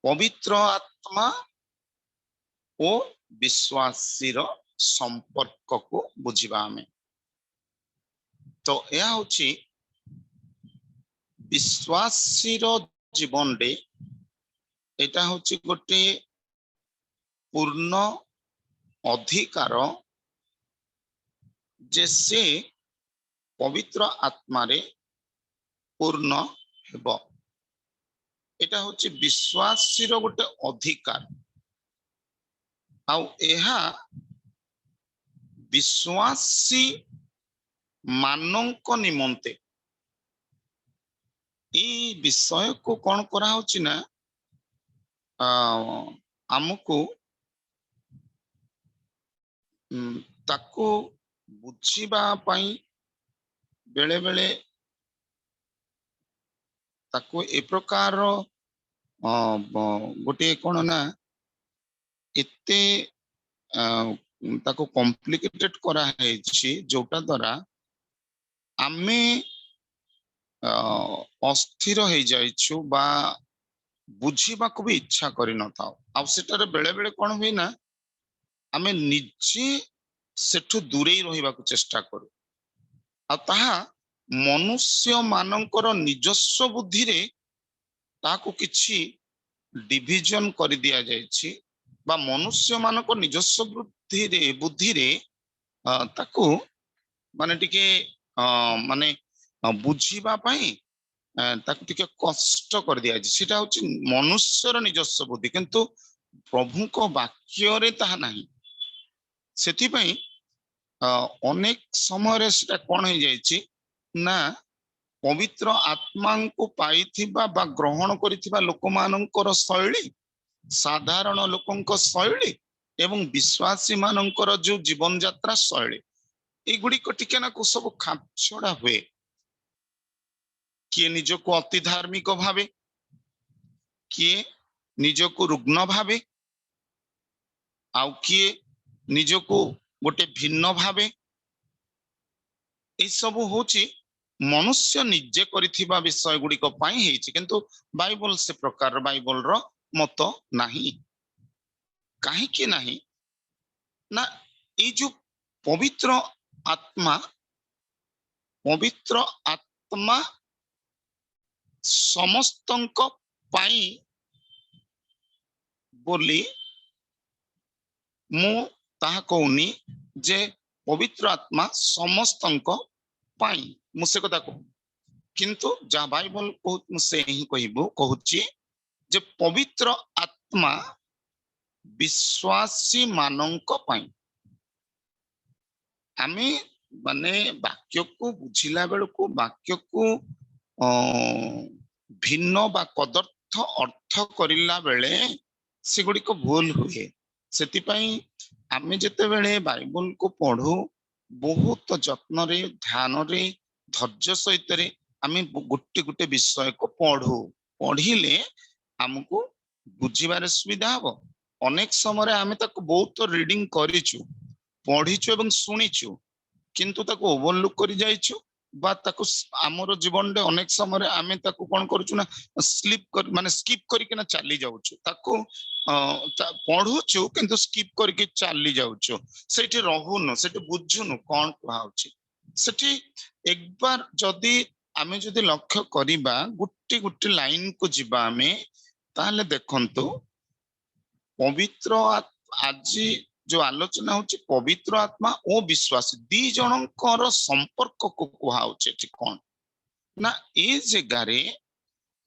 पवित्र आत्मा ओ विश्वासी संपर्क को बुझिबा आमे। तो यह होची विश्वासी जीवन रे एटा होची गोटे पूर्ण अधिकार जे से पवित्र आत्मा रे पूर्ण हेबो। एटा होची विश्वासी गोटे अधिकार आउ एहा विश्वासी मानक निमंते ई विषय को कौन करा होची ना आमको ताको बुझिबा पई बेले बेले ताको ए प्रकार गोटे कौन ना एते ताको कॉम्प्लिकेटेड करा है जोटा द्वारा आमे अस्थिर हो जाइछु बा बुझिबा को भी इच्छा करि न थाओ। आ सेटारे बेले बेले कौन हुई ना आमे निजे सेठु दूरे रहिबा को चेष्टा करू। आ ताहा मनुष्य मानकर निजस्व बुद्धि रे ताको किछि डिविजन कर दिया जायछि बा मनुष्य मानक निजस्व बुद्धि रे ताको माने टिके माने बुझिबा पई ताको टिके कष्ट कर दिया जायछि। सेटा होछि मनुष्यर निजस्व बुद्धि किंतु प्रभु को वाक्य रे ताहा नाही। सेति पई अनेक समय सेटा कोन हो जायछि ना पवित्र आत्मा को पाई बा ग्रहण करिथिबा लोकमानंकर शैली साधारण लोकंक शैली एवं विश्वासी मानंकर जो जीवन यात्रा शैली एगुड़ी को टिके ना को सब खापछड़ा हुए। किए निज को अति धार्मिक भावे किए निज को रुग्ण भावे आउ किए निज को गोटे भिन्न भावे ए सब होची मनुष्य निजे करिथिबा विषय गुडी को पाई हेछि किंतु बाइबल से प्रकार बाइबल रो मत नाही। काहे कि नाही ना ए जो पवित्र आत्मा समस्तंक पाई बोली मु ताहा कहूनी जे पवित्र आत्मा समस्तंक पाई मुसे कथा कहू किंतु जा बाइबल मुसे ही कहबो कहूची जे पवित्र आत्मा विश्वासी मानंक पाई आमे माने वाक्य को बुझिला बेल को वाक्य को भिन्न बा कदर्थ अर्थ करिला बेले सेगुडी को भूल हुए। सेति पई आमे जते बेले बाइबल को पढू बहुत जत्न रे ध्यान रे धैर्य सहित रे आमे गोटे गोटे विषय को पढू पढ़िले हमको बुझिबार सुविधा हबो। अनेक समय आमे ताको बहुत रीडिंग करिछु पढ़िछु एवं सुनिछु किंतु ताको ओवरलुक करि जाइछु बा ताको हमर जीवन रे अनेक समय आमे ताको कोन करूछु ना माने स्किप करिके ना चली जाउछु ताको पढ़ुछु किंतु स्किप करके चली जाउछु सेठी रहुनु सेठी बुझुनु कोन कहउछि। सेठी एक बार जदी आमे जदी लक्ष्य करिबा गुट्टी गुट्टी लाइन को जिबा आमे ताहले देखंतु पवित्र आज जो आलोचना होची पवित्र आत्मा और विश्वास दी जनकर संपर्क को कहउछि कोन ना ए जगारे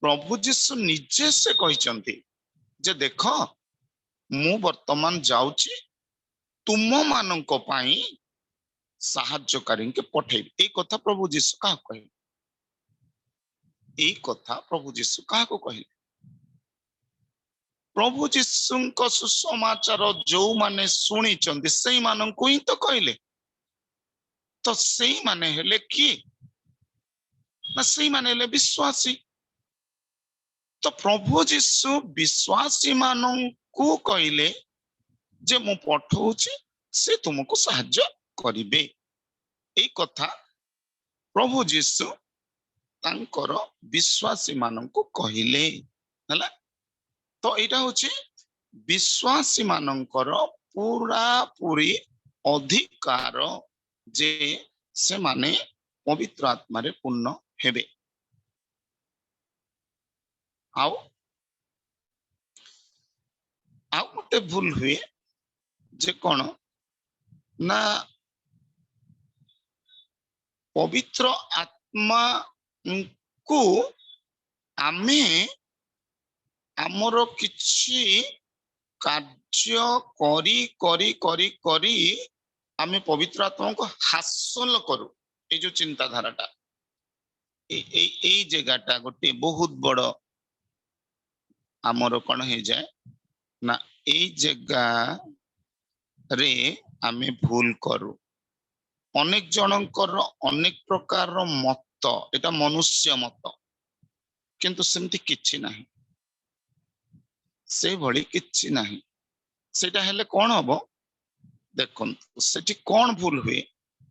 प्रभु जीशु निजे से कहिसंती जे देख मु वर्तमान जाउची तुम मानक पाई साहाय्यकारी के पठेबी। ए कथा प्रभु जीशु का कहे ए कथा प्रभु जीशु का को कहे प्रभु जीशु सुसमाचार जो माने सुनी चंदी सही मानन को ही तो कहले तो सही माने हेले की ना सही माने हेले विश्वासी। तो प्रभु जीशु विश्वासी मानन को कहले जे मु पठौछि से तुमको साहाय्य करिबे। ए कथा प्रभु जीशु तांकर विश्वासी मानन को कहले हला तो यहाँ हूँ विश्वासी मानकर पूरा पूरी अधिकार जे से माने पवित्र आत्मा रे पूर्ण हेबे। आउ आउ गोटे भूल हुए जे कौन ना पवित्र आत्मा को आमे आमर किछि कार्य करी करी करी करी आमे पवित्र आत्मा को हासिल करू। ये जो चिंताधाराटा ए जगहटा गोटे बहुत बड़ आमर कौन हो जाए ना ए जगह रे आमे भूल करू। अनेक जनकर अनेक प्रकार मत एटा मनुष्य मत किंतु सेमती किछि नाही से भली किछि नाही। सेटा हेले कौन हबो देखो सेठी कौन भूल हुए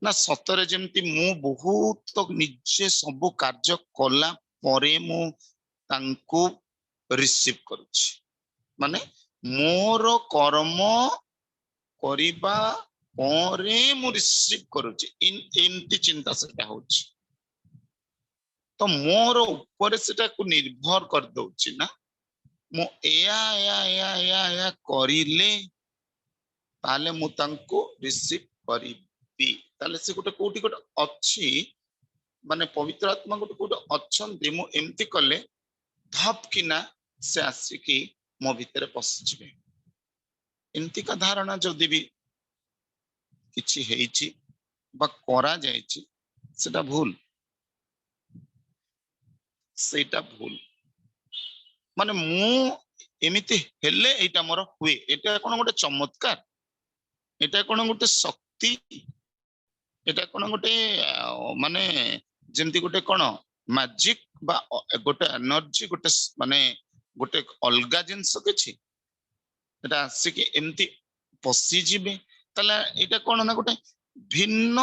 ना सतरे जेमती मु बहुत निजे सब कार्य कला परे मु तांको रिसीव करूछि माने मोर कर्म करिबा परे मु रिसीव करूछि इनती चिंता सेटा होछि। तो मोर ऊपर सेटा को निर्भर कर दउछि ना मु एया एया एया एया एया करिले ताले मु तांको रिसीव करिबी। ताले से गोटे कोठी गोटे अछि माने पवित्र आत्मा गोटे कोटे अछंती मु एमती कले धप किना से आसिकी मो भितरे पसि जिवे। एमती का धारणा जदि भी किछि हेइछि बा करा जायछि सेटा भूल सेटा भूल माने मु एमिति हेले एटा मोर हुए एटा कोन गोटे चमत्कार एटा कोन गोटे शक्ति एटा कोन गोटे माने जेमती गोटे कोन मैजिक बा गोटे एनर्जी गोटे माने गोटे अलगा जिंस किछि एटा आसिकी एमती पसि जिबे तला एटा कोन ना गोटे भिन्न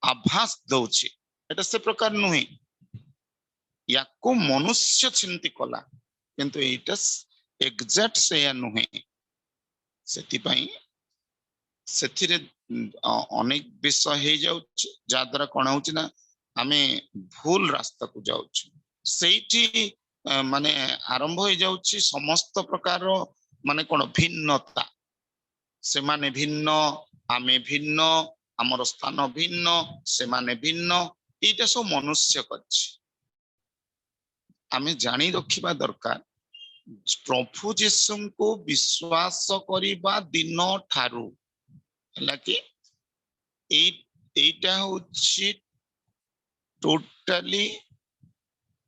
आभास दउछि। एटा से प्रकार नुहे याको मनुष्य चिंती कला किंतु एटा एग्जैक्ट से या नुहे सेति पई सेथिरे अनेक विषय हे जाउछि जा द्वारा कोन होउछि ना आमे भूल रास्ता को जाउछि सेठी माने आरंभ हो जाउछि समस्त प्रकार माने कोन भिन्नता से माने भिन्न आमे भिन्न हमर स्थान भिन्न से माने भिन्न एटा सब मनुष्य करछि। आमे जानी रखिबा दरकार प्रभु यीशु को विश्वास करिबा दिन ठारू हला कि एटा होछि टोटली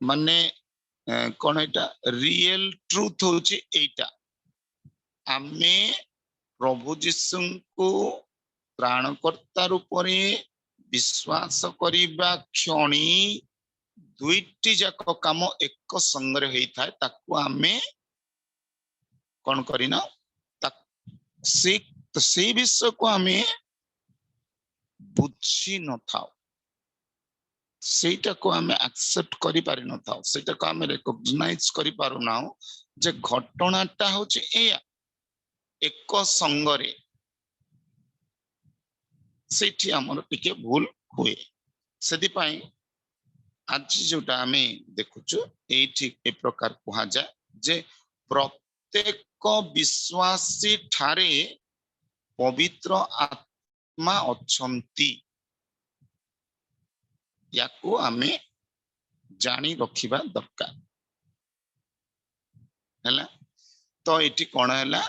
माने कोन एटा रियल ट्रुथ होछि एटा आमे प्रभु यीशु को प्राणकर्ता रूप में विश्वास करिबा क्षणी दुईटी जाक काम एक संगरे होई थाए ताकू आमे कोन करिना से विषय को आमे बुझी न थाओ सेटा को आमे एक्सेप्ट करि पारि न थाओ सेटा को आमे रिकॉग्नाइज करि पारु ना जे घटनाटा होछि एया एक संगरे सेठी हमर टिके भूल हुए सेति पई आज जोटा आमे देखुछु एठी ए प्रकार कहा जाए जे प्रत्येक विश्वासी ठारे पवित्र आत्मा अछंती याको आमे जानी रखिबा दरकार हैला। तो एठी कोन हैला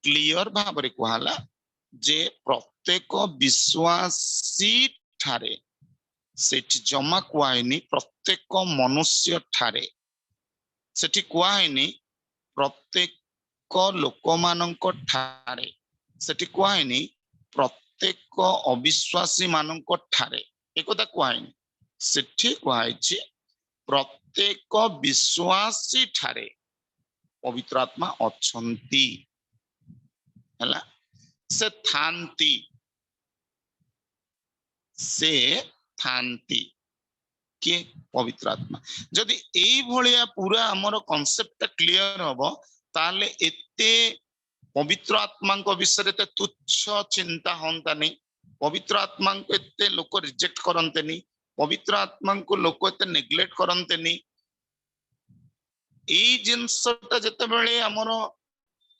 क्लियर भाबरे कहला जे प्रत्येक विश्वासी ठारे सेठी जमा कुआइनी प्रत्येक मनुष्य ठारे सेठी कुआइनी प्रत्येक लोक मानक ठारे सेठी कुआइनी प्रत्येक अविश्वासी मानक ठारे एकदा कुआइनी सेठी कुआइछि प्रत्येक विश्वासी ठारे पवित्र आत्मा अछंती हैला से थांती किए पवित्र आत्मा जदि एई भलिया पूरा हमर कांसेप्ट क्लियर हबो ताले एते पवित्र आत्मा को विषय ते तुच्छ चिंता होंता नहीं पवित्र आत्मा को एते लोक रिजेक्ट करते नहीं पवित्र आत्मा को लोक एते नेग्लेक्ट करते नहीं एई जिंसटा जते बेले हमर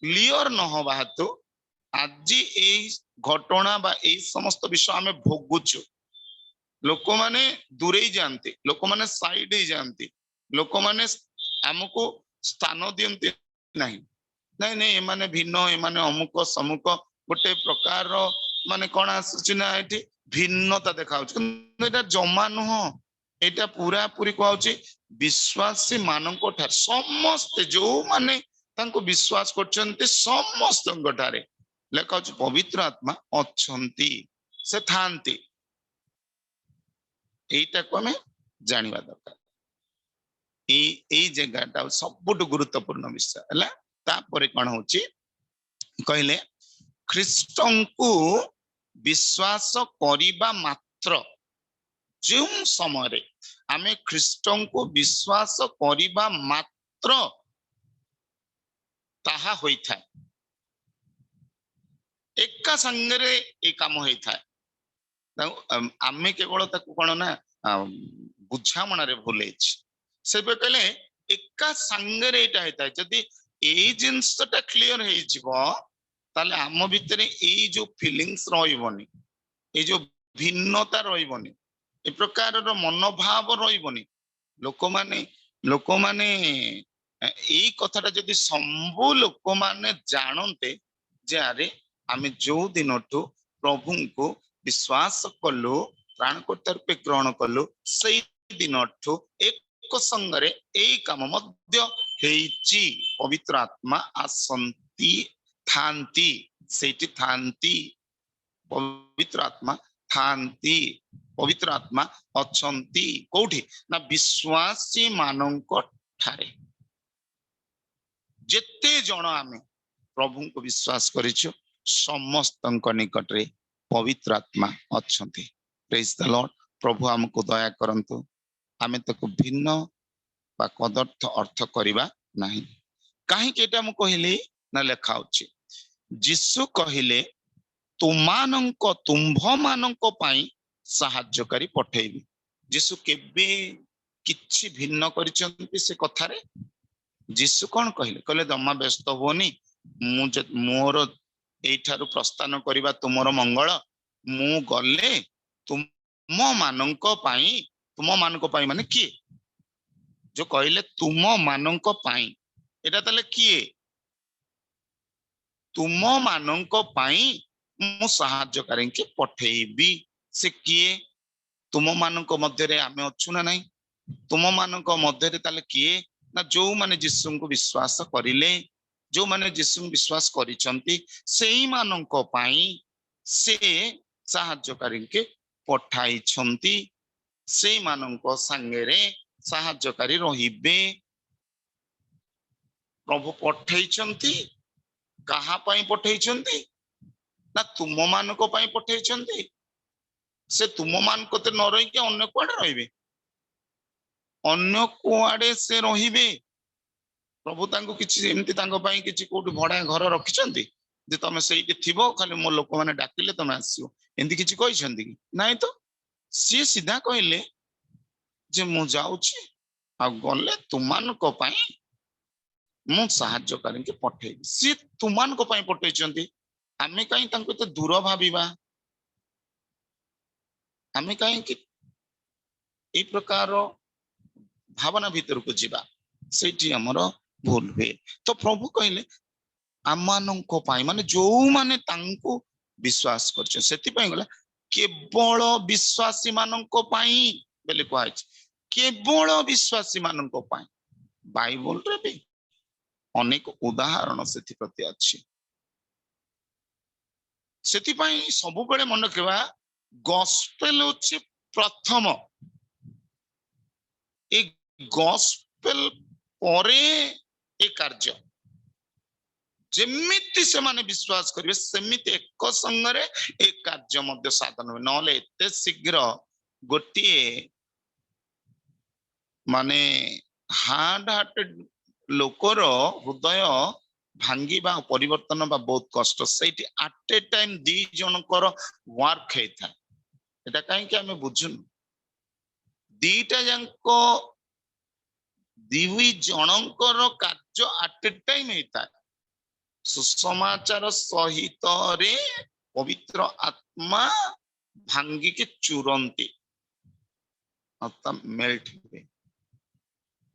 क्लियर न होबा हेतु आज एई घटना बा एई समस्त विषय आमे भोगुचु लोक माने दूरे जाते लोक माने साइड ही जाते लोक माने हमको स्थान दियंते नहीं नहीं नहीं एमाने भिन्न एमाने अमुक समुक गोटे प्रकार माने कौन आसुचिना एठी भिन्नता देखा जमा नुह एटा पूरा पूरी कहउची विश्वासी माननको ठार समस्त जो माने तांको विश्वास करछन्ते समस्त ठारे लेखा पवित्र आत्मा अछंती से थांती एटा को हमें जानिबा दरकार एई जगहटा सबुठ गुरुत्वपूर्ण विषय है तापर कौन होची कहले ख्रीष्टन को विश्वास करिबा मात्र जो समय आमे ख्रीष्टन को विश्वास करिबा मात्र ताहा होई थाए एका संगरे ए काम होई थाए आमे केवल ताकू कोन ना बुझामणारे भूलेछि से कहले एका संगरे एटा होता है जदि एई जिंसटा क्लियर हे जिवो ताले आम भितरे एई जो फीलिंग्स रहिबोनी ए जो भिन्नता रहिबोनी ए प्रकार रो मनोभाव रहिबोनी लोक माने एई कथाटा जदि संभव लोक माने जानते जे अरे आमे जो दिनठू प्रभु को विश्वास कलु प्राणकर्ता रूपे ग्रहण कलु से दिनठू एक संगरे एई काम मध्य हेची पवित्र आत्मा आसंती थांती सेठी थांती पवित्र आत्मा थांती पवित्र आत्मा अछंती कोठी ना विश्वासी माननको ठारे जेते जण आमे प्रभु को विश्वास करिछु समस्तଙ୍କ निकटरे पवित्र आत्मा अछंती प्रेज द लॉर्ड प्रभु हमको दया करंतु आमे तको भिन्न बा कदर्थ अर्थ करिबा नाही काहे के एटा मु कहिली ना लेखा होची यीशु कहिले तुमानंको तुम्भ मानंको पाई सहायकारी पठेबी यीशु केबे किछि भिन्न करिसंती से कथारे यीशु कोन कहिले कहले जम्मा व्यस्त होनी मोर एठारु प्रस्थान करिबा तुमरो मंगल मु गले तुम मानंको पाई माने किए जो कहले तुम मानंको पाई एटा तले किए तुम मानंको पाई मु सहायकारी के पठेबी से किए तुम मानंको मध्य रे आमे अछु ना नहीं तुम मानंको मध्य रे तले किए ना जो माने यीशु को विश्वास करिले जो माने यीशु विश्वास करिसंती सेही मानंको पाई से सहायकारी के पठाई छंती से मानंको संगे सहायकारी रहिबे प्रभु पठाई छंती कहा पाई पठाई छंती ना तुम मानको पाई पठाई छंती से तुम मान को न रही के अन्य कुआडे रहिबे अन्य कुआडे से रहिबे प्रभु तांको किछि एमती तांको पाई किछि कोठी भडा घर रखिसंती जे तमे सेठी थिबो खाली मो लोक माने डाकिले तमे आसीओ एंती किछि कहिसंती कि नाही तो सी सीधा कहले जे मु जाउछि आ गले तुमानको पाई मु सहायकारी के पठेबी सी तुमानको पाई पठेइचंती आमे काई तांको तो दूर भाबिबा आमे काई कि ए प्रकार भावना भीतर को जीवा सेठी हमरो भूल हुए तो प्रभु कहले आमाननको पाई माने जो माने तांको विश्वास करछ सेति पाई गला केवल विश्वासी माननको पाई बेले कहै केवल विश्वासी माननको पाई बाइबल रे भी अनेक उदाहरण सेति प्रति अछि सेति पाई सब बेले मन रखबा गॉस्पेल होछि प्रथम ए गॉस्पेल परे ए कार्य जेमिति से माने विश्वास करिवे सेमिति एक संगरे ए कार्य मध्य साधन होय नले एते शीघ्र गोटिए माने हार्ड हार्टेड लोकर हृदय भांगिबा परिवर्तन बा बहुत कष्ट सेठी एट ए टाइम दी जनकर वर्क हेता एटा काहे कि हमें बुझुन दीटा जंको दिवी जनकर कार्य एट ए टाइम हेता सुसमाचार सहित रे पवित्र आत्मा भांगी के चुरंती अर्थात मेल्ट हुए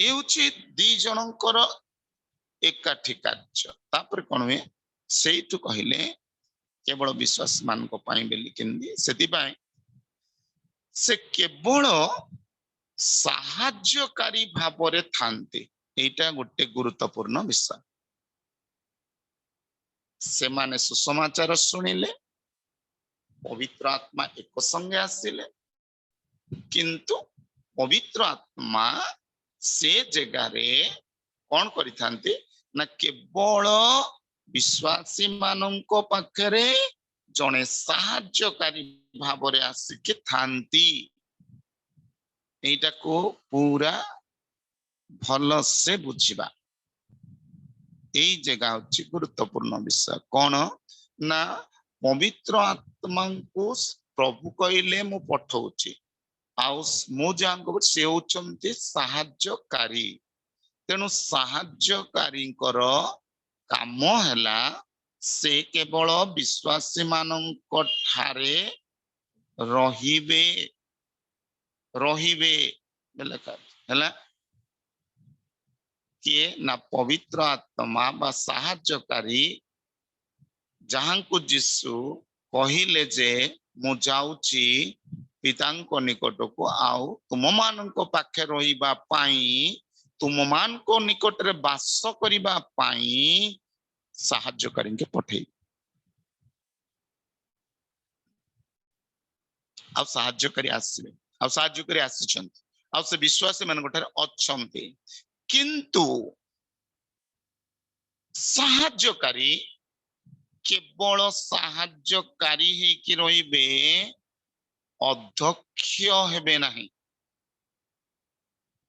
ये दी जनकर एकाठी कार्य तापर कौन हुए से कहले केवल विश्वास मान से केवल साहाय्यकारी भाव थांती एटा गोटे गुरुत्वपूर्ण विषय से माने सुसमाचार शुणिले पवित्र आत्मा एक संगे आसिले किंतु पवित्र आत्मा से जगह रे कौन करिथांती ना केवल विश्वासी मानंको पाखरे जने साहाय्यकारी भाव रे आसिके थांती एटा को पूरा भल से बुझिबा यही जगह हूँ गुरुत्वपूर्ण विषय कौन ना पवित्र आत्मा को प्रभु कहले मु पठाऊची से होचंती साहाय्यकारी तेणु साहाय्यकारी काम हैला से केवल विश्वासी मानक ठारे रहिबे रहिबे हैला किए ना पवित्र आत्मा बा साहाय्यकारी जहां को जिसु कहिले जे मु जाउची पितांको निकट को आउ तुम मान पाखे रहिबा पाई तुम मान को निकट रे वास करिबा पाई साहाय्यकारी के पठे आ साहाय्यकारी आसीबे आ साहाय्यकारी आसीछंती आ से विश्वासी मान ठारे अछंती किंतु साहाय्यकारी केवल साहाय्यकारी ही कि रहिबे अध्यक्ष हेबे नहीं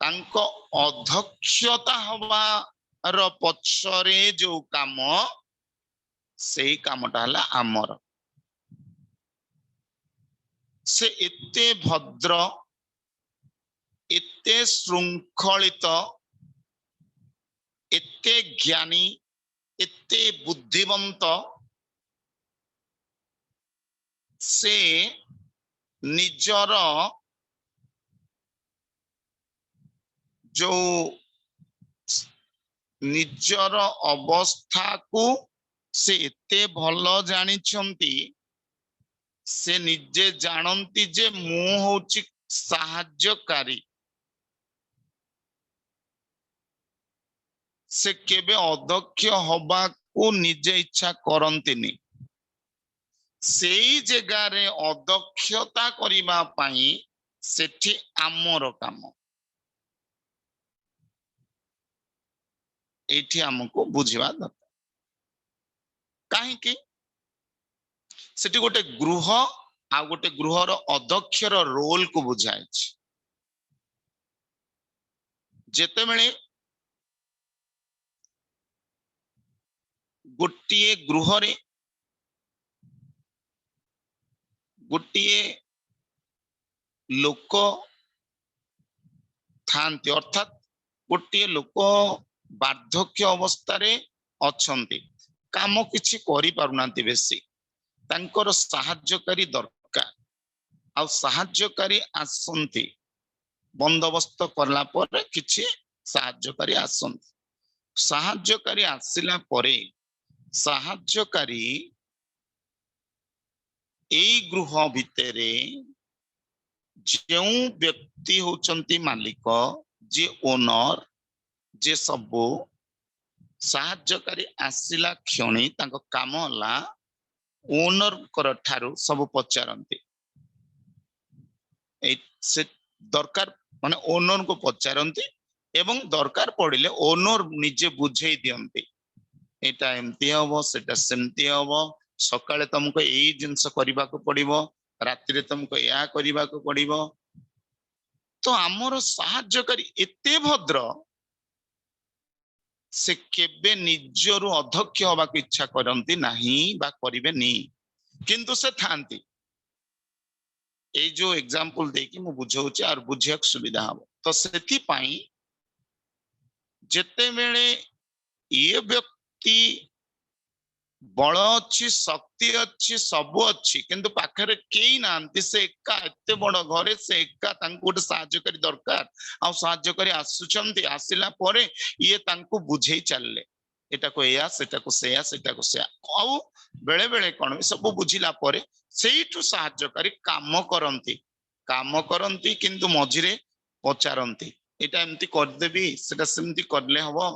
तांको अध्यक्षता हबार पछरे जो काम से कामटा हला आमर से एते भद्र एते श्रृंखलित एते ज्ञानी एते बुद्धिवंत से निजर जो निजर अवस्था को से एते भल जानिछंती से निजे जानती जे मु होची साहाय्यकारी से केबे अध्यक्ष हबा को निजे इच्छा करंतिनी से जगह रे अध्यक्षता करिबा पाई सेठी आमर काम एठी हमको बुझिबा दरकार काहे कि सेठी गोटे गृह आ गोटे गृहर अध्यक्षर रोल को बुझाए जेतेबेले गोटिए गृह रे गोटिए लोक थांती अर्थात गोटिए लोक वार्धक्य अवस्था रे अछंती काम किछि करि पारुनांती बेसी तांकर साहाय्यकारी दरकार आ साहाय्यकारी आसंती बंदोबस्त करला पर किछि साहाय्यकारी आसंती साहाय्यकारी आसिला परे साहाय्यकारी एई गृह भितरे जो व्यक्ति होचंती मालिक जे ओनर जे सबो साहाय्यकारी आसिला क्षणी तांको काम होला ओनर कर ठारू सब पचारंती से दरकार माने ओनर को पचारंती एवं दरकार पड़िले ओनर निजे बुझेई दियंती एटा एमती हबो सेटा सेमती हबो सकाळे तुमको एई जिंस करिबा को पड़िबो रात्रि तुमको या करिबा को पड़िबो तो आमर साहाय्यकारी एते भद्र से केबे निजरु अध्यक्ष हवा को इच्छा करती नहीं बा करिवेनी किंतु से थांती ए जो एग्जांपल देकी मु बुझाउची और बुझिया सुविधा हो तो सेति पाई जेते बेले ये व्यक्ति बल अच्छी शक्ति अच्छी सब अच्छी किंतु पाखरे कई नांती से एका एते बड़ घरे से एका तांको गोटे साहाय्यकारी दरकार आ साहाय्यकारी आसुचंती आसिला परे ये तांको बुझेई चलले एटा को एया सेटा को सेया सेटा को सेया आउ बेले बेले कोन सब बुझिला परे सेइठु साहाय्यकारी काम करंती किंतु मझिरे पचारंती एटा एमती कर देबी सेटा सेमती करले हबो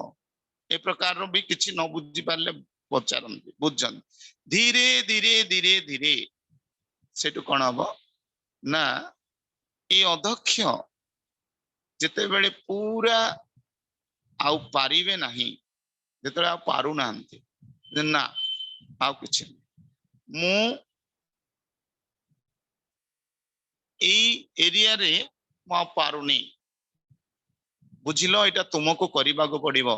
ए प्रकार रो भी किछि न बुझी पारले पचारंती बुझन धीरे धीरे धीरे धीरे सेटु कोन हबो ना ए अध्यक्ष जेते बेले पूरा आउ पारिबे नाही जेते आ पारु नांती ना आउ किछि मु ए एरिया रे म पारुनी बुझिलो एटा तुमको करिबा को पड़िबो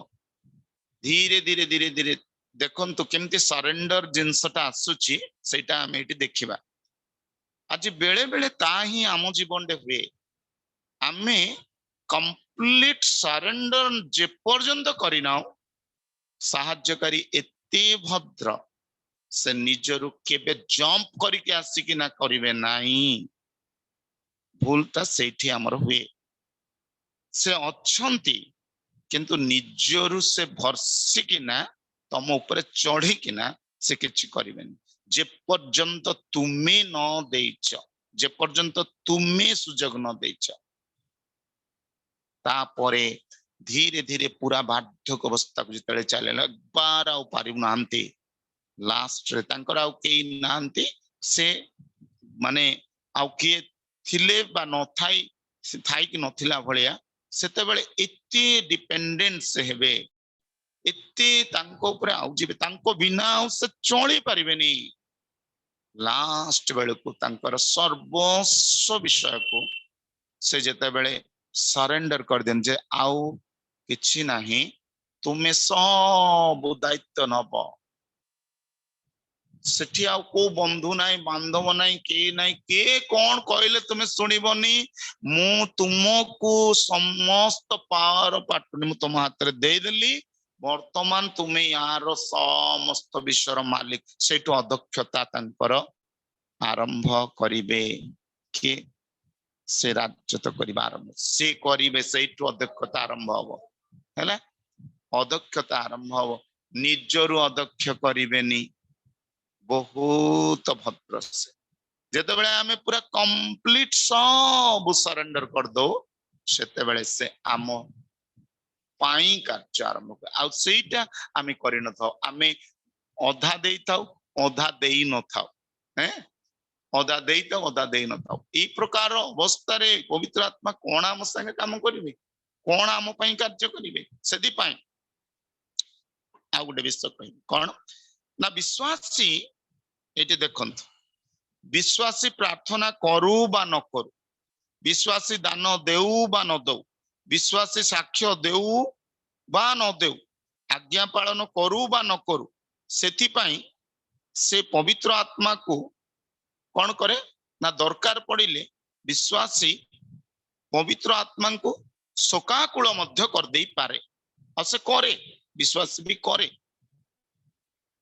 धीरे धीरे धीरे धीरे देखंतु केमती सरेंडर जिंसटा आसुची सेटा हम एटी देखिबा आज बेले बेले ता ही आम जीवन रे हुए आमे कंप्लीट सरेंडर जे पर्यंत करिना साहाय्यकारी एते भद्र से निजरु केबे जंप करके आसिकी ना करिवे नाही भूलटा सेठी हमर हुए से अच्छंती किंतु निजरु से भर्सिकी ना तम ऊपर चढ़ी कि ना से किछि करिवेनी जे पर्यंत तुमे न देइछ जे पर्यंत तुमे सुजोग न देइछ तापरे धीरे धीरे पूरा बाध्यक अवस्था को जितले चलेला बार आउ पारिबु नांती लास्ट रे तांकर आउ केई नांती से माने आउ के थिले बा न थाई से थाई कि नथिला भलिया सेते बेले एते डिपेंडेंट से हेबे एते तांको ऊपर आउ जिबे तांको बिना से चली पारिबेनी लास्ट बेले को तांकर सर्वस्व विषय को से जेते बेले सरेंडर कर देन जे आउ किछि नाही तुमे सब दायित्व नब सेठी आउ को बंधु नाई बांधव नाई के कौन कहले तुमे सुनिबनी मु तुमको समस्त पावर पाटनी मु तुम हाथ रे दे देली वर्तमान तुमे यार समस्त विश्वर मालिक सेठु अध्यक्षता तांकर आरंभ करिवे के से राज्यत करिबा आरंभ से करिवे सेठु अध्यक्षता आरंभ हबो हैला अध्यक्षता आरंभ हबो निजरु अध्यक्ष करिवेनी बहुत भद्र से जेते बेले आमे पूरा कंप्लीट सब सरेंडर कर दो सेते बेले से आम पाई कार्य आरंभ आ सेटा आमे करि न थाओ आमे अधा देई थाओ अधा देई न थाओ हैं अधा देई थाओ अधा देई न थाओ ई प्रकार अवस्था रे पवित्र आत्मा कोन आम संगे काम करिवे कोन आम पाई कार्य करिवे सेदी पाई आ गुटे विषय कहि कोन ना विश्वासी एटी देखंतु विश्वासी प्रार्थना करू बा न करू विश्वासी दान देऊ बा न दऊ विश्वासी साक्ष्य देऊ बा न देऊ आज्ञा पालन करू बा न करू सेथि पाई से पवित्र आत्मा को कौन करे ना दरकार पड़िले विश्वासी पवित्र आत्मा को शोकाकुल मध्य कर दे पारे और से करे विश्वासी भी करे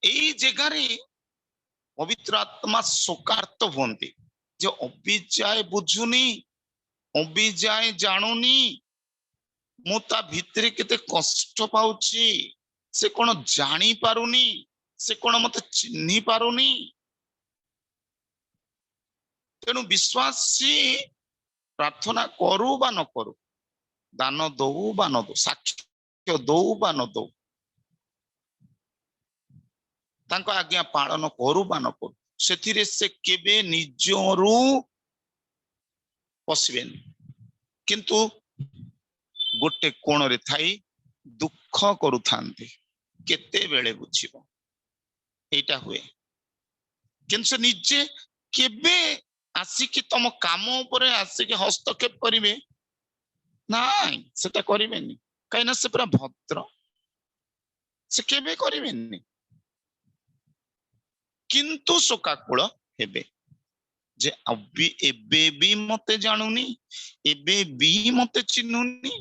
एई जगह रे पवित्र आत्मा शोकार्त हुंती जो अभिजाय बुझुनी अभिजाय जानुनी मुता भितरे केते कष्ट पाउची से कोन जानी पारुनी से कोन मते चिन्ही पारुनी तेनु विश्वासी प्रार्थना करू बा न करू दान दऊ बा न दऊ साक्ष्य दऊ बा न दऊ तांको आज्ञा पालन करू बा न करू सेथिरे से केबे निजरु पसिबेनी किंतु गोटे कोण रे थाई दुख करू थांती केते बेले बुझिबो एटा हुए किंतु निजे केबे आसिकी तम काम ऊपर आसिकी हस्तक्षेप करिवे ନାଇଁ ସେଟା କରିବେନି, କାହିଁକିନା ସେ ପୁରା ଭଦ୍ର, ସେ କେବେ କରିବେନି। କିନ୍ତୁ ଶୋକାକୁଳ ହେବେ ଯେ ଏବେ ବି ମତେ ଜାଣୁନି, ଏବେ ବି ମତେ ଚିହ୍ନୁନି,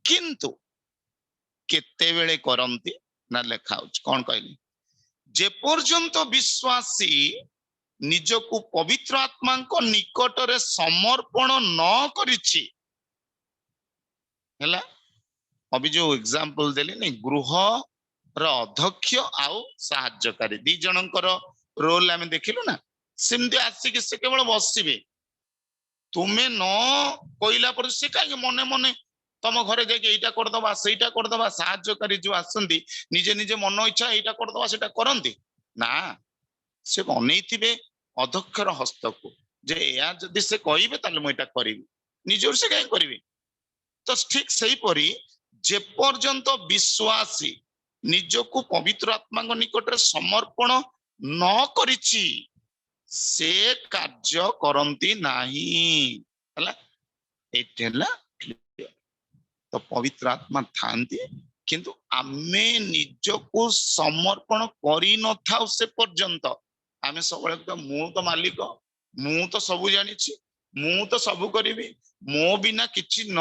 କିନ୍ତୁ କେତେବେଳେ କରନ୍ତି ନା ଲେଖା ହଉଛି କଣ କହିଲି, ଯେ ପର୍ଯ୍ୟନ୍ତ ବିଶ୍ୱାସୀ ନିଜକୁ ପବିତ୍ର ଆତ୍ମାଙ୍କ ନିକଟରେ ସମର୍ପଣ ନ କରିଛି, ହେଲା ଅବି ଯୋଉ ଏକ୍ସାମ୍ପଲ ଦେଲିନି ଗୃହର ଅଧ୍ୟକ୍ଷ ଆଉ ସାହାଯ୍ୟକାରୀ ଦି ଜଣଙ୍କର ରୋଲ ଆମେ ଦେଖିଲୁ ନା, ସେମିତି ଆସିକି ସେ କେବଳ ବସିବେ, ତୁମେ ନ କହିଲା ପରେ ସେ କାହିଁକି ମନେ ମନେ ତମ ଘରେ ଯାଇକି ଏଇଟା କରିଦବା ସେଇଟା କରିଦବା, ସାହାଯ୍ୟକାରୀ ଯୋଉ ଆସନ୍ତି ନିଜେ ନିଜେ ମନ ଇଚ୍ଛା ଏଇଟା କରିଦବା ସେଇଟା କରନ୍ତି ନା, ସେ ଅନେଇଥିବେ ଅଧ୍ୟକ୍ଷର ହସ୍ତକୁ ଯେ ଏହା ଯଦି ସେ କହିବେ ତାହେଲେ ମୁଁ ଏଇଟା କରିବି, ନିଜରୁ ସେ କାହିଁ କରିବେ। ତ ଠିକ ସେଇପରି ଯେପର୍ଯ୍ୟନ୍ତ ବିଶ୍ୱାସୀ ନିଜକୁ ପବିତ୍ର ଆତ୍ମାଙ୍କ ନିକଟରେ ସମର୍ପଣ ନ କରିଛି ସେ କାର୍ଯ୍ୟ କରନ୍ତି ନାହିଁ, ହେଲା ଏଇଟା ହେଲା clear। ତ ପବିତ୍ର ଆତ୍ମା ଥାନ୍ତି କିନ୍ତୁ ଆମେ ନିଜକୁ ସମର୍ପଣ କରିନଥାଉ ସେ ପର୍ଯ୍ୟନ୍ତ ଆମେ ସବୁବେଳେ ମୁଁ ତ ମାଲିକ, ମୁଁ ତ ସବୁ ଜାଣିଛି, ମୁଁ ତ ସବୁ କରିବି, ମୋ ବିନା କିଛି ନ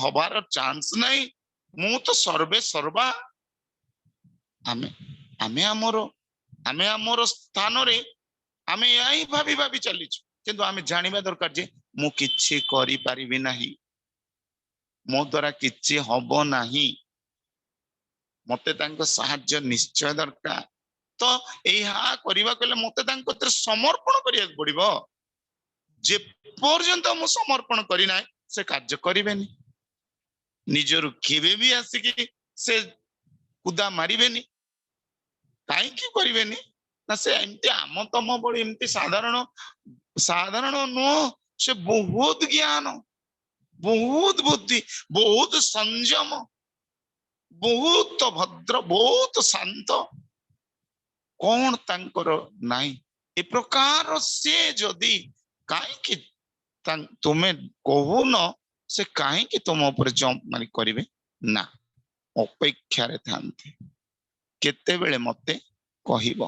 ହବାର ଚାନ୍ସ ନାହିଁ, ମୁଁ ତ ସର୍ବେ ସର୍ବା, ଆମେ ଆମେ ଆମର ଆମେ ଆମର ସ୍ଥାନରେ ଆମେ ଏହା ହିଁ ଭାବି ଭାବି ଚାଲିଛୁ, କିନ୍ତୁ ଆମେ ଜାଣିବା ଦରକାର ଯେ ମୁଁ କିଛି କରିପାରିବି ନାହିଁ, ମୋ ଦ୍ୱାରା କିଛି ହବ ନାହିଁ, ମତେ ତାଙ୍କ ସାହାଯ୍ୟ ନିଶ୍ଚୟ ଦରକାର। ତ ଏହା କରିବାକୁ ହେଲେ ମତେ ତାଙ୍କ କତିରେ ସମର୍ପଣ କରିବାକୁ ପଡିବ, ଯେ ପର୍ଯ୍ୟନ୍ତ ମୁଁ ସମର୍ପଣ କରିନାହିଁ ସେ କାର୍ଯ୍ୟ କରିବେନି, ନିଜରୁ କେବେ ବି ଆସିକି ସେ କୁଦା ମାରିବେନି, କାହିଁକି କରିବେନି ନା ସେ ଏମିତି ଆମ ତମ ଭଳି ଏମିତି ସାଧାରଣ ସାଧାରଣ ନୁହଁ, ସେ ବହୁତ ଜ୍ଞାନ, ବହୁତ ବୁଦ୍ଧି, ବହୁତ ସଂଯମ, ବହୁତ ଭଦ୍ର, ବହୁତ ଶାନ୍ତ, କଣ ତାଙ୍କର ନାହିଁ ଏ ପ୍ରକାର ସେ ଯଦି କାହିଁକି ତୁମେ କହୁନ ସେ କାହିଁକି ତୁମ ଉପରେ ଜମ୍ପ ମାରି କରିବେ ନା, ଅପେକ୍ଷାରେ ଥାନ୍ତି କେତେବେଳେ ମତେ କହିବ,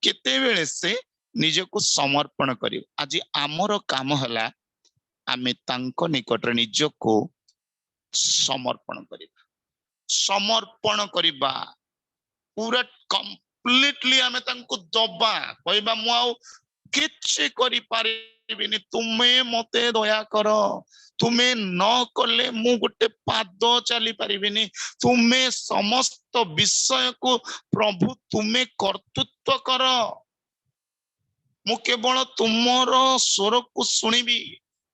କେତେବେଳେ ସେ ନିଜକୁ ସମର୍ପଣ କରିବ। ଆଜି ଆମର କାମ ହେଲା ଆମେ ତାଙ୍କ ନିକଟରେ ନିଜକୁ ସମର୍ପଣ କରିବା, ସମର୍ପଣ କରିବା ପୁରା କମ୍ପ୍ଲିଟଲି ଆମେ ତାଙ୍କୁ ଦବା, କହିବା ମୁଁ ଆଉ କିଛି କରିପାରିବିନି, ତୁମେ ମତେ ଦୟା କର, ତୁମେ ନ କଲେ ମୁଁ ଗୋଟେ ପାଦ ଚାଲି ପାରିବିନି, ତୁମେ ସମସ୍ତ ବିଷୟକୁ ପ୍ରଭୁ ତୁମେ କର୍ତ୍ତୃତ୍ୱ କର, ମୁଁ କେବଳ ତୁମର ସ୍ୱରକୁ ଶୁଣିବି,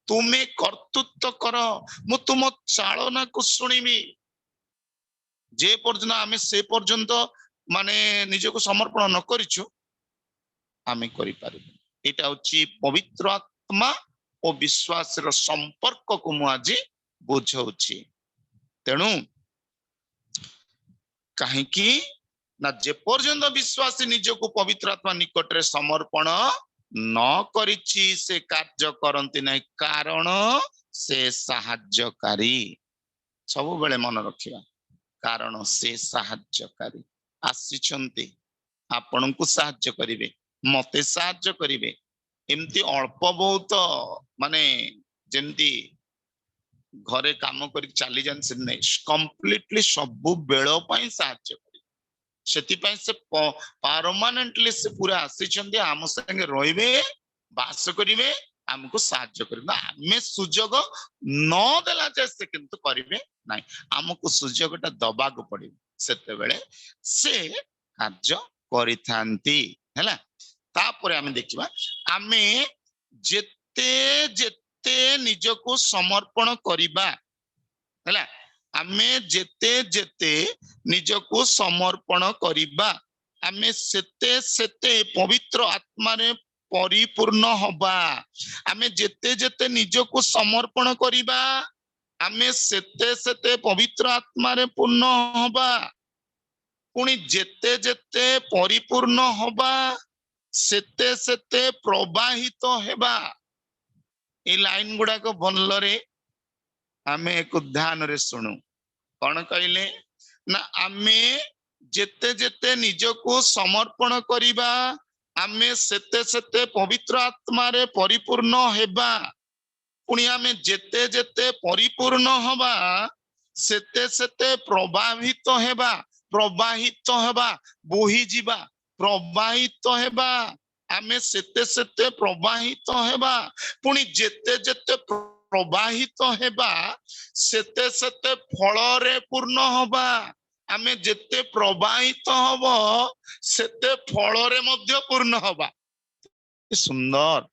ତୁମେ କର୍ତ୍ତୃତ୍ୱ କର, ମୁଁ ତୁମ ଚାଳନାକୁ ଶୁଣିବି। ଯେ ପର୍ଯ୍ୟନ୍ତ ଆମେ ସେ ପର୍ଯ୍ୟନ୍ତ ମାନେ ନିଜକୁ ସମର୍ପଣ ନ କରିଛୁ ଆମେ କରିପାରିବୁ। ଏଇଟା ହଉଛି ପବିତ୍ର ଆତ୍ମା ଓ ବିଶ୍ୱାସର ସମ୍ପର୍କକୁ ମୁଁ ଆଜି ବୁଝଉଛି। ତେଣୁ କାହିଁକି ନା ଯେପର୍ଯ୍ୟନ୍ତ ବିଶ୍ୱାସୀ ନିଜକୁ ପବିତ୍ର ଆତ୍ମା ନିକଟରେ ସମର୍ପଣ ନ କରିଛି ସେ କାର୍ଯ୍ୟ କରନ୍ତି ନାହିଁ, କାରଣ ସେ ସାହାଯ୍ୟକାରୀ, ସବୁବେଳେ ମନେ ରଖିବା, କାରଣ ସେ ସାହାଯ୍ୟକାରୀ ଆସିଛନ୍ତି ଆପଣଙ୍କୁ ସାହାଯ୍ୟ କରିବେ, ମତେ ସାହାଯ୍ୟ କରିବେ, ଏମିତି ଅଳ୍ପ ବହୁତ ମାନେ ଯେମିତି ଘରେ କାମ କରିକି ଚାଲି ଯାଆନ୍ତି ସେ ନାହିଁ, କମ୍ପ୍ଲିଟଲି ସବୁ ବେଳ ପାଇଁ ସାହାଯ୍ୟ କରିବେ, ସେଥିପାଇଁ ସେ ପରମାନେଣ୍ଟଲି ସେ ପୁରା ଆସିଛନ୍ତି ଆମ ସାଙ୍ଗେ ରହିବେ, ବାସ କରିବେ, ଆମକୁ ସାହାଯ୍ୟ କରିବେ, ଆମେ ସୁଯୋଗ ନ ଦେଲା ଯେ ସେ କିନ୍ତୁ କରିବେ ନାହିଁ, ଆମକୁ ସୁଯୋଗଟା ଦବାକୁ ପଡିବ, ସେତେବେଳେ ସେ କାର୍ଯ୍ୟ କରିଥାନ୍ତି, ହେଲା। ତାପରେ ଆମେ ଦେଖିବା ଆମେ ଯେତେ ଯେତେ ନିଜକୁ ସମର୍ପଣ କରିବା, ହେଲା, ଆମେ ଯେତେ ଯେତେ ନିଜକୁ ସମର୍ପଣ କରିବା ଆମେ ସେତେ ସେତେ ପବିତ୍ର ଆତ୍ମାରେ ପରିପୂର୍ଣ୍ଣ ହବା, ଆମେ ଯେତେ ଯେତେ ନିଜକୁ ସମର୍ପଣ କରିବା ଆମେ ସେତେ ସେତେ ପବିତ୍ର ଆତ୍ମାରେ ପୂର୍ଣ୍ଣ ହବା, ପୁଣି ଯେତେ ଯେତେ ପରିପୂର୍ଣ୍ଣ ହବା ସେତେ ସେତେ ପ୍ରବାହିତ ହେବା। ଏଇ ଲାଇନ ଗୁଡାକ ଭଲରେ आमे एक ध्यान रे सुनु कौन कहले ना आमे जेते जेते निजको समर्पण करिबा आमे सेते सेते पवित्र आत्मा रे परिपूर्ण हेबा पुणी आमे जेते जेते परिपूर्ण हबा सेते सेते प्रवाहित हेबा बोही जीवा प्रवाहित हेबा आमे सेते सेते प्रवाहित हेबा पुणी जेते जेते प्रवाहित हेबा सेते सेते फल रे पूर्ण हबा आमे जेते प्रवाहित हब सेते फल रे मध्य पूर्ण हबा सुंदर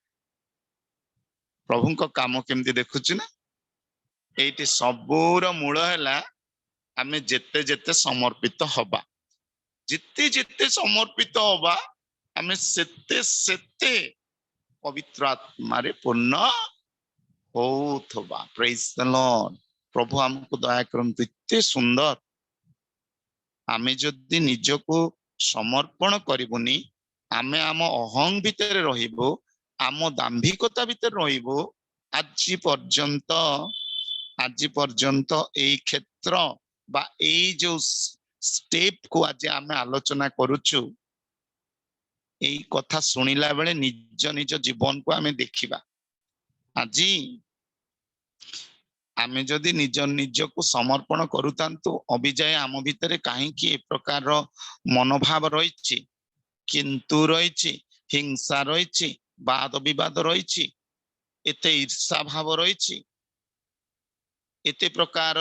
प्रभु को काम केमती देखुची ना एटी सबूर मूल है आमे जेते जेते समर्पित हबा जिते जिते समर्पित हबा आमे सेते सेते पवित्र आत्मा रे पूर्ण होथबा प्रेज द लॉर्ड प्रभु हमको दया करंतु इते सुंदर आमे जदि निजको समर्पण करिबुनी आमे आम अहं भितर रहिबो आम दाम्भिकता भितर रहिबो आज पर्यंत एई क्षेत्र बा एई जो स्टेप को आज आमे आलोचना करूचु एई कथा सुनिला बेले निज निज जीवन को आमे देखिबा आज आमे जदि निज निज को समर्पण करूतांतु अभिजाय आम भितर कहीं ए प्रकार मनोभाव रही किंतु रही हिंसा रही वाद विवाद रही एते ईर्षा भाव रही एते प्रकार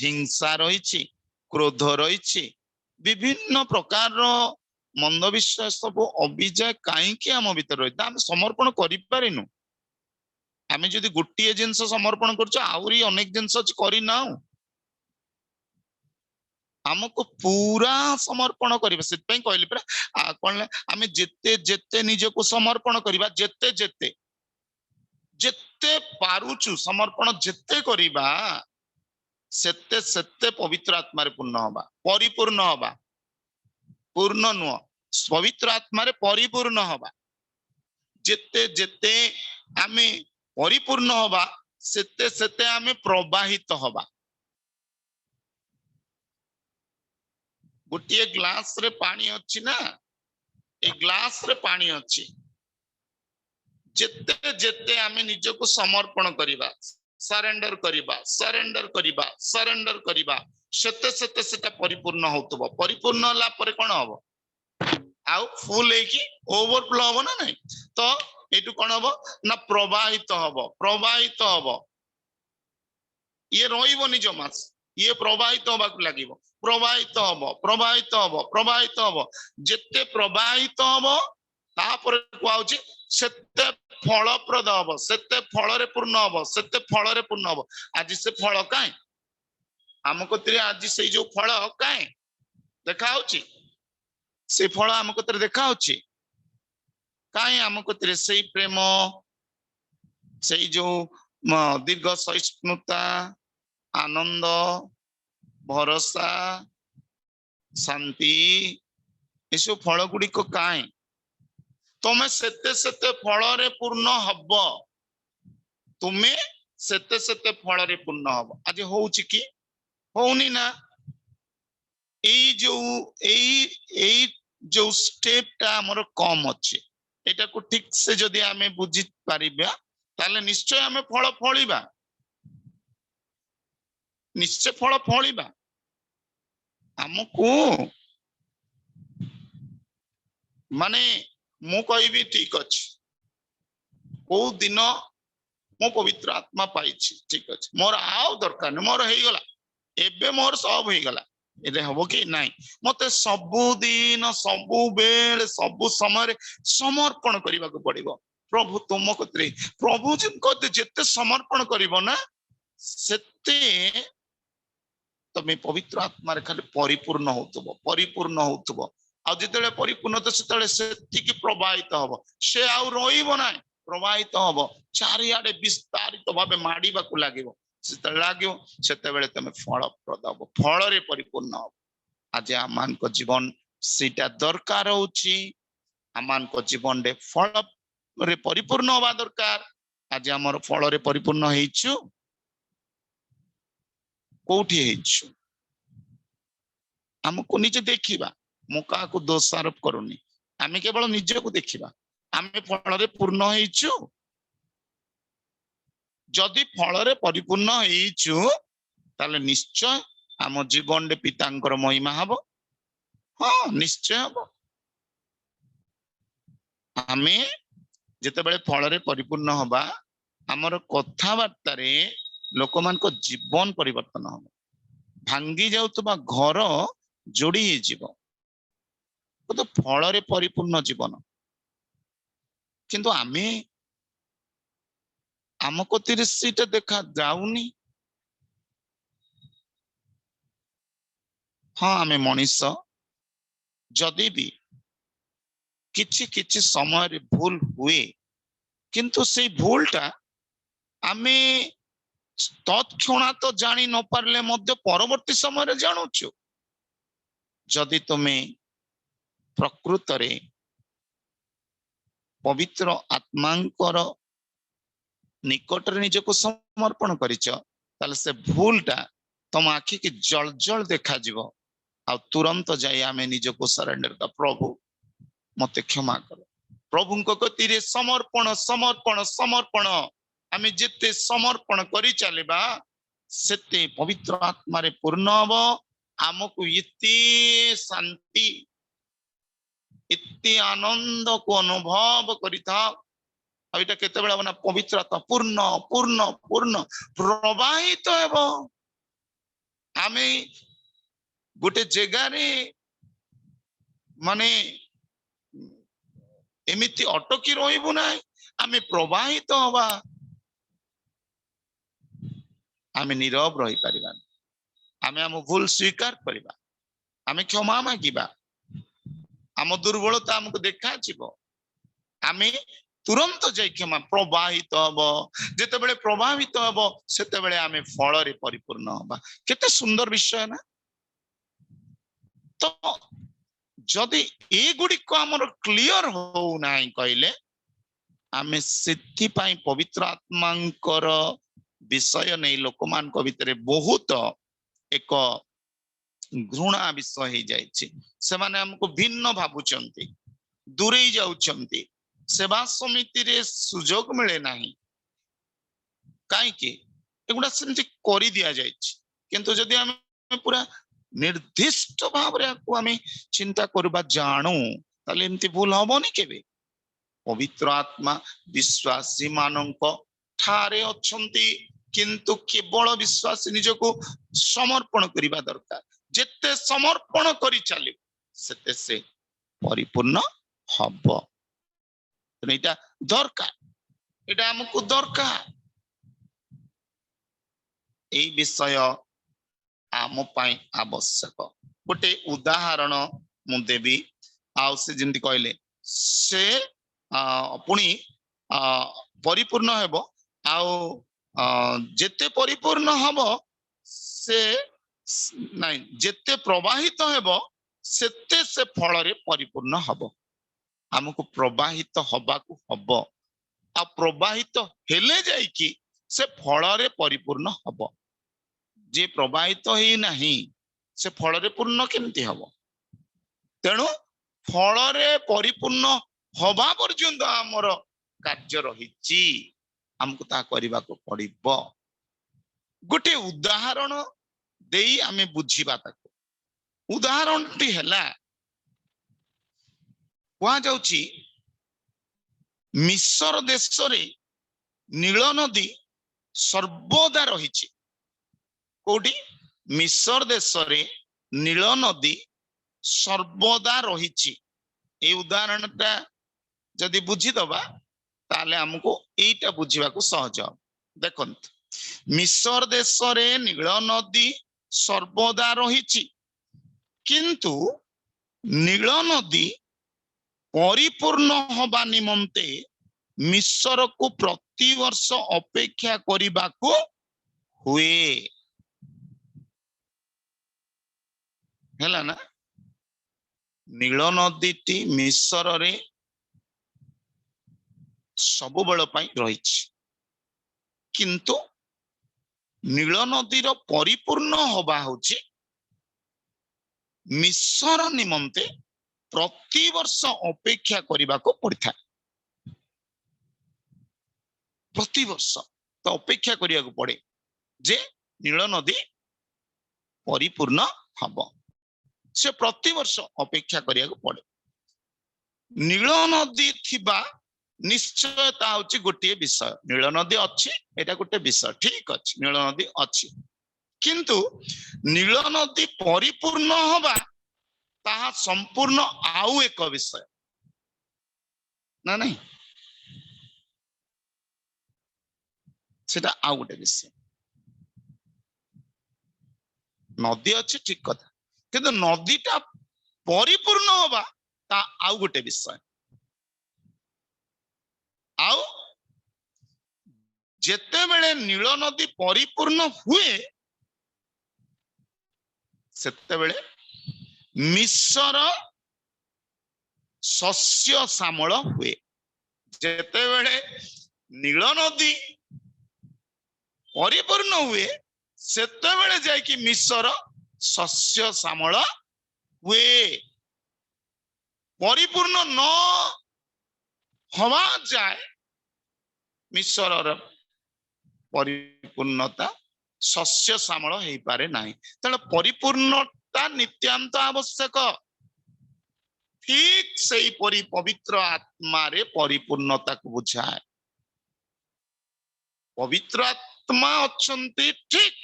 हिंसा रही क्रोध रही विभिन्न प्रकार मंद विश्वास सब अभिजाय कहीं आम भीतर रही आम समर्पण करिपारिनु आमे जदि गोटे जिनस समर्पण करछ आउरी अनेक जिनस करना आमको पूरा समर्पण करिबा सेतपई कहली परा कोन आमे जेते जेते निजको समर्पण करिबा जेते जेते जेते पारुचु समर्पण जेते करिबा सेते सेते पवित्र आत्मा रे पूर्ण होबा परिपूर्ण होबा पूर्ण नुह पवित्र आत्मा रे परिपूर्ण होबा जेते जेते आमे परिपूर्ण होबा सेते सेते आमे प्रवाहित होबा गोटे ग्लास रे पानी अच्छी ना ए ग्लास रे पानी अच्छी जेते जेते आमे निजको समर्पण करिबा सरेंडर करिबा सेते सेते सेटा परिपूर्ण होतबो परिपूर्ण होला परे कोन हबो आउ फुल है कि ओवरफ्लो हबो ना नहीं तो एटू कोन हबो ना प्रवाहित हबो ये रहिबोनी जमास ये प्रवाहित होबाक लागिबो प्रवाहित हबो जेते प्रवाहित हबो तापर कुआउची सेते फलप्रद हबो सेते फल रे पूर्ण हबो आज से फल काई आम कतरे आज से जो फल काई देखा होची से फल आम कतरे देखा होची काई आम कतरे से प्रेम से जो दीर्घ सहिष्णुता आनंद भरोसा शांति ये फल गुड़िक काई तुम्हें सेते सेते फल रे पूर्ण हब तुम्हें सेते सेते फल रे पूर्ण हब आज होउची कि होउनी ना एई जो स्टेप टा हमर कम अछि एटा को ठीक से जदि आमे बुझी पारिबा ताले निश्चय आमे फल फळिबा निश्चय फल फळिबा हमको माने मु कहबी ठीक अछि को दिन मो पवित्र आत्मा पाइछि ठीक अछि मोर आउ दरकार न मोर हेई गला एबे मोर सब हेई गला एले हबो कि नाही मते सबु दिन सबु बेल सबु समय समर्पण करबा को पड़िबो प्रभु तुम कतरे प्रभु जिन कते जेते समर्पण करिवो ना सेते तमे पवित्र आत्मा रे खाली परिपूर्ण होतबो आ जेतेले परिपूर्ण तो सेतेले सेतिकी प्रवाहित हबो से आउ रहिबो नाही प्रवाहित हबो चारियाडे विस्तारित भाबे माडीबा को लागिवो सेते लागिवो सेते बेले तमे फल प्रदाबो फल रे परिपूर्ण हबो आज आमान को जीवन सीटा दरकार होची आमान को जीवन रे फल रे परिपूर्ण होबा दरकार आज हमर फल रे परिपूर्ण हेइछु कोठी हेइछु हमको निजे देखिबा मु काको दोष आरोप करूनी आमे केवल निजे को देखिबा आमे फल रे पूर्ण हेइछु जदि फल रे परिपूर्ण हेइछु ताले निश्चय आम जीवन रे पितांकर महिमा हबो हाँ निश्चय हबो आमे जेते बेले फल रे परिपूर्ण हबा हमर कथाबार्ता रे लोक मान को जीवन परिवर्तन हबो भांगी जाउतबा घर जोड़ी हे जीवो तो फल रे परिपूर्ण जीवन किंतु आमे आमको तिरसीटा देखा जाउनी हाँ आमे मनीष जदि भी किछि किछि समय रे भूल हुए किंतु से भूलटा आमे तत्क्षणा तो जानी न पारले मध्य परवर्ती समय रे जानुछु जदि तुमे प्रकृत रे पवित्र आत्मांकर निकट रे निजको समर्पण करिच ताले से भूलटा तुम आखि की जल जल देखा जीवो आ तुरंत जाई आमे निजको सरेंडर का प्रभु मते क्षमा करो प्रभुଙ୍କ गतिरे समर्पण समर्पण समर्पण आमे जेते समर्पण करि चलेबा सेते पवित्र आत्मा रे पूर्ण हबो आमको इति शांति इति आनंद को अनुभव करिता एटा केते बेला बना पवित्र आत्मा पूर्ण पूर्ण पूर्ण प्रवाहित हेबो आमे गोटे जगह रे माने एमिति अटकी रहिबु ना आमे प्रवाहित हबा आमे नीरव रही परिबा आमे हम भूल स्वीकार करिबा आमे क्षमा मागिबा आम दुर्बलता हमको देखा जीवो आमे तुरंत जाई क्षमा प्रवाहित हबो जेते बेले प्रभावित हबो सेते बेले आमे फल रे परिपूर्ण हबा केते सुंदर विषय ना तो जदि ए गुडी को हमर क्लियर हो नाही कहले आमे सिद्धि पाई पवित्र आत्मांकर विषय नै लोकमान को भितरे बहुत एक घृणा विषय हे जायछि से माने हमको भिन्न भाबुचंती दूरे जाउचंती सेवा समिति रे सुजोग मिले नाही काई के एगुडा सेमति करि दिया जायछि किंतु जदि हम पूरा निर्दिष्ट भाव रे को हमें चिंता करबा जानू ताले एमति भूल हबोनी केबे पवित्र आत्मा विश्वासी मानंको ठारे अछंती किंतु केवल विश्वासी निजको समर्पण करिबा दरकार जेते समर्पण करि चले सेते से परिपूर्ण हबो एटा दरकार एटा हमको दरकार एई विषय आम पाई आवश्यक गोटे उदाहरण मु देवी आउ से जिंदि कहले से पुणी परिपूर्ण हेबो आउ जेते परिपूर्ण हबो से नहीं जेते प्रवाहित हेबो सेते से फल रे परिपूर्ण हबो हमको प्रवाहित हबाकू हबो आ प्रवाहित हेले जाई कि से फल रे परिपूर्ण हबो जे प्रवाहित ही नहीं से फल रे पूर्ण केमती हबो तेणु फल रे परिपूर्ण हबा पर्यंत हमर कार्य रहिछि हमको ता करबा को पड़िबो गोटे उदाहरण देई आमे बुझिबा ताको उदाहरण टी हैला वहां जाउची मिस्र देश रे नील नदी सर्वदा रहिछि कोडी मिस्र देश रे नील नदी सर्वदा रहिछि ए उदाहरणटा जदि बुझी दबा ताले हमको एटा बुझिबा को सहज देखंत मिस्र देश रे नील नदी सर्वदा रहिछि किंतु नील नदी परिपूर्ण हबा निमंते मिस्र को प्रति वर्ष अपेक्षा करिबा को हुए हैला ना नील नदी टी मिस्र रे सब बेल पाई रहिछि किंतु नील नदीर परिपूर्ण हवा होची मिश्र निमंते प्रति वर्ष अपेक्षा करने को पड़ता है। प्रति वर्ष तो अपेक्षा करने को पड़े जे नील नदी परिपूर्ण हम से प्रति वर्ष अपेक्षा करने को पड़े। नील नदी थिबा निश्चयता होची गोटे विषय। नील नदी अच्छी एटा गोटे विषय ठीक अच्छे नील नदी अच्छी किंतु नील नदी परिपूर्ण हवा ताहा संपूर्ण आउ एक विषय ना नहीं सेटा आउ गोटे विषय। नदी अच्छी ठीक कथा किंतु नदीटा परिपूर्ण हवा ता आउ गोटे विषय। आउ जेते बेले नील नदी परिपूर्ण हुए सेते बेले मिश्र शस्य श्यामल हुए। जेते बेले नील नदी परिपूर्ण हुए सेते बेले जाय कि मिश्र शस्य श्यामल हुए। परिपूर्ण न हवा जाए मिश्र परिपूर्णता शस्य श्यामल हो पारे नहीं। तेणु परिपूर्णता नित्यांत आवश्यक। ठीक से पवित्र आत्मा रे परिपूर्णता को बुझाए। पवित्र आत्मा अच्छंती ठीक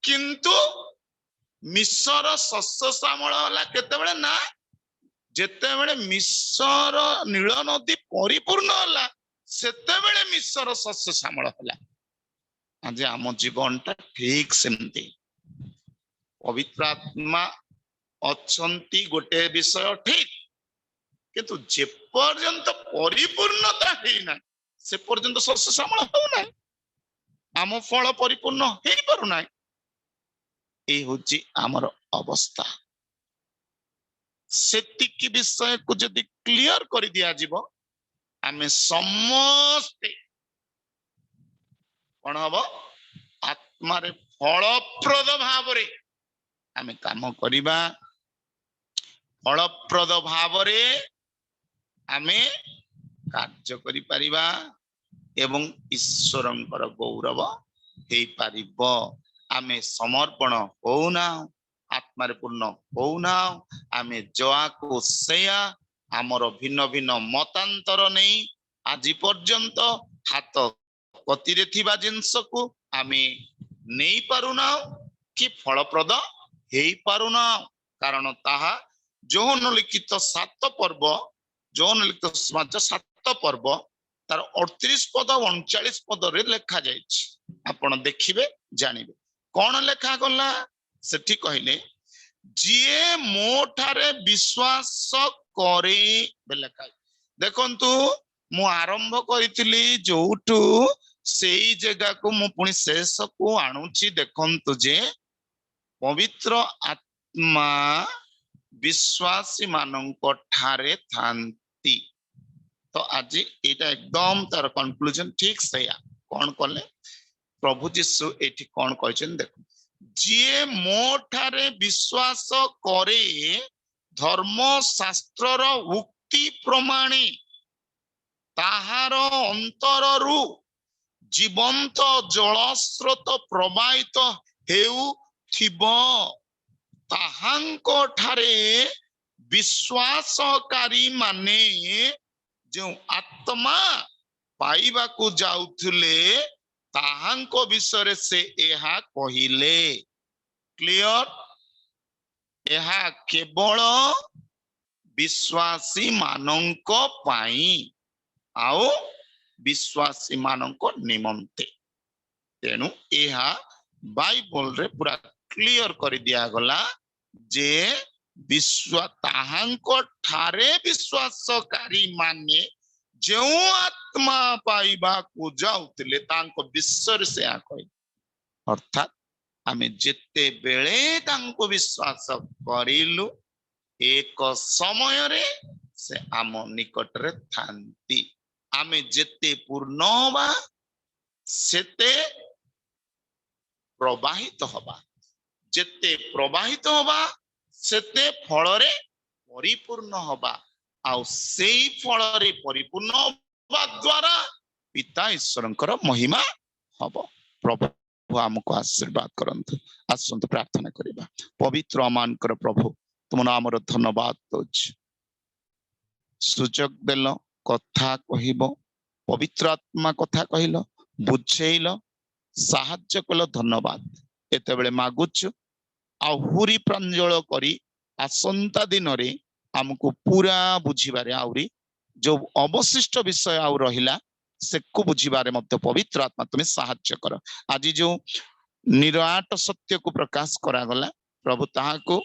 किंतु मिश्र शस्य श्यामल होला केतेबेले ना जेतेबेले मिश्र नील नदी परिपूर्ण होला सेतेबेले मिश्र शस्य श्यामल होला। आज आम जीवनटा ठीक सेमती पवित्र आत्मा अच्छंती गोटे विषय ठीक किंतु जे पर्यंत परिपूर्णता हेना से पर्यंत शस्य श्यामल होना आम फल परिपूर्ण हो पारुना। ये होची आमर अवस्था। सेतिकी विषय को जदि क्लियर कर दिया जीव आमे समस्ते कौन हम आत्मा रे फलप्रद भाव रे आमे काम करिबा। फलप्रद भाव रे आमे कार्य करि परिबा एवं ईश्वरंकर गौरव हेई पारिबो। आमे समर्पण होना आत्मा रे पूर्ण होना आमे जआ को सेया आमर भिन्न भिन्न मतांतर नहीं आज पर्यंत हाथ गति थिबा जिंस को आमे नहीं पारुना कि फलप्रद हेई पारुना। कारण ताहा जौन लिखित 7 पर्व जौन लिखित समाज 7 पर्व तार 38 पद 39 पद रे लेखा जाइछि। आपण देखिबे जानिबे कौन लेखा गला सेठी कहले जिए मोठारे विश्वास करे बेलेखा। देखंतु मु आरंभ करितली जोठू सेई जगह को मु पुनी शेष को आणुची। देखंतु जे पवित्र आत्मा विश्वासी मानंक ठारे थांती। तो आज एटा एकदम तार कंक्लूजन ठीक सया कौन कले प्रभु जीशु एठी कौन कहछन देखो जिए मोठारे विश्वास करे धर्म शास्त्र रो उक्ति प्रमाणे ताहार अंतररु जीवंत जल स्रोत प्रवाहित हेउथिबो। ताहांको ठारे विश्वासकारी माने जो आत्मा पाइबा को जाउथले ताहांको विषय से एहा कहिले। क्लियर एहा केवल विश्वासी मानंक पाई आओ विश्वासी मानंक निमंते। तेनु एहा बाइबल रे पूरा क्लियर कर दिया गला जे विश्व ताहांको ठारे विश्वासकारी माने जो आत्मा पाइबा को जाउतले तांको विश्वास से आ कहि। अर्थात आमे जेते बेले तांको विश्वास करिलु एक समय रे से आम निकट रे थांती। आमे जेते पूर्ण बा सेते प्रवाहित हवा जेते प्रवाहित हवा सेते फलरे परिपूर्ण हवा आउ सेई फलरे परिपूर्ण हवा द्वारा पिता ईश्वरंकर महिमा हब। प्रभु आमको आशीर्वाद करंतु। आसंतु प्रार्थना करिबा। पवित्र अमानकर प्रभु तुम नामर धन्यवाद दउछि। सुजग देल कथा कहिबो पवित्र आत्मा कथा कहिल बुझेइल साहाय्य कल धन्यवाद एते बेले मागुछु आहुरी प्रांजल करी आसंता दिन रे हमको पूरा बुझिबारे आउरी जो अवशिष्ट विषय आउ रहिला से को बुझिबारे मध्य पवित्र आत्मा तुम्हें साहाय्य कर। आज जो निराट सत्य को प्रकाश करा गला प्रभु ताहा को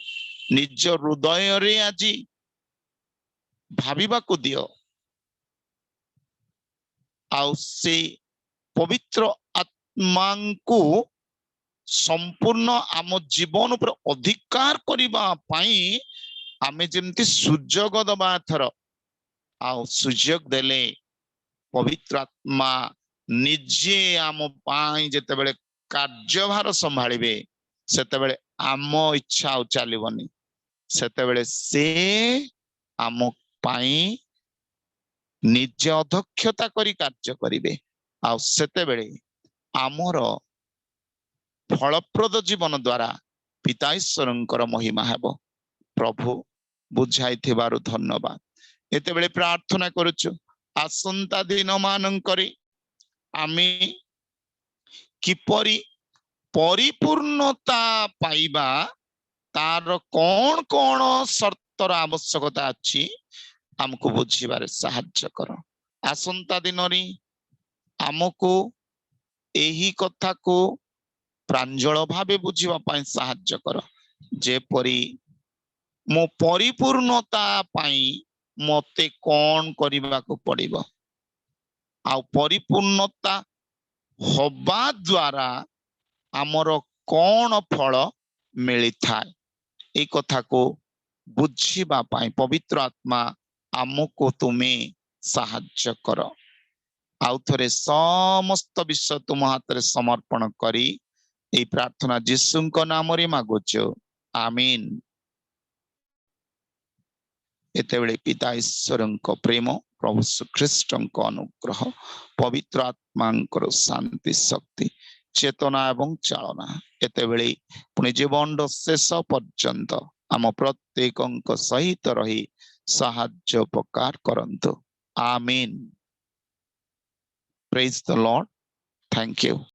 निज हृदय रे आज भाविबा को दियो आउ से पवित्र आत्मा को संपूर्ण आम जीवन पर अधिकार करिबा पाई आमे जेमती सुजोग दबा थर आउ सुजोग देले पवित्र आत्मा निजे आम पाई जेते बेले कार्यभार संभाळिबे सेते बेले आम इच्छा आउ चलिबनी सेते बेले से आम पाई निजे अध्यक्षता करी कार्य करिबे आउ सेते बेले आमर फलप्रद जीवन द्वारा पिता ईश्वरंकर महिमा हेबो। प्रभु बुझाई थिबारु धन्यवाद। एते बेले प्रार्थना करूछु आसंता दिन मानंकरे आमे किपरि परिपूर्णता पाइबा तार कौन कौन शर्तर आवश्यकता अछि हमको बुझिबारे साहाय्य कर। आसंता दिन रे हमको एही कथा को प्रांजल भावे बुझिबा पाई साहाय्य कर जेपरि मो परिपूर्णता पाई मते कौन करबा को पड़िबो आ परिपूर्णता होबा द्वारा आमर कौन फल मिली थाए ए कथा को बुझिबा पाई पवित्र आत्मा आमको तुम्हें साहाय्य कर। आउ थरे समस्त विषय तुम हाथ रे समर्पण करी ए प्रार्थना यीशुଙ୍କ नाम रे मागुछु आमीन। एतेबेले पिता ईश्वरଙ୍କ प्रेम प्रभु श्रीकृष्णଙ୍କ अनुग्रह पवित्र आत्माଙ୍କର शांति शक्ति चेतना एवं चालना एतेबेले पुनि जीवन शेष पर्यंत आम प्रत्येकଙ୍କ सहित रही साहाय्य उपकार करंतु आमीन। Praise the Lord. Thank you.